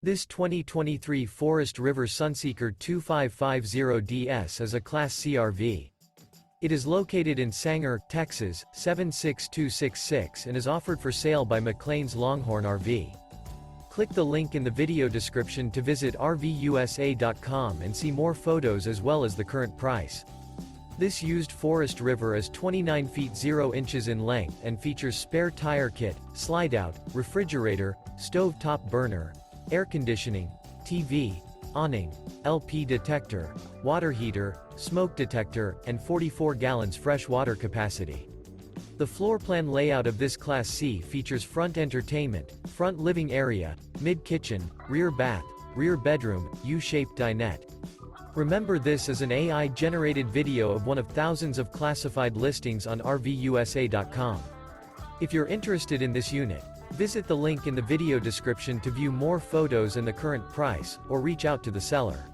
This 2023 Forest River Sunseeker 2550DS is a Class C RV. It is located in Sanger, Texas, 76266 and is offered for sale by McClain's Longhorn RV. Click the link in the video description to visit RVUSA.com and see more photos as well as the current price. This used Forest River is 29 feet 0 inches in length and features spare tire kit, slide-out, refrigerator, stove-top burner, air conditioning, TV, awning, LP detector, water heater, smoke detector, and 44 gallons fresh water capacity. The floor plan layout of this Class C features front entertainment, front living area, mid-kitchen, rear bath, rear bedroom, U-shaped dinette. Remember, this is an AI-generated video of one of thousands of classified listings on RVUSA.com. If you're interested in this unit, visit the link in the video description to view more photos and the current price, or reach out to the seller.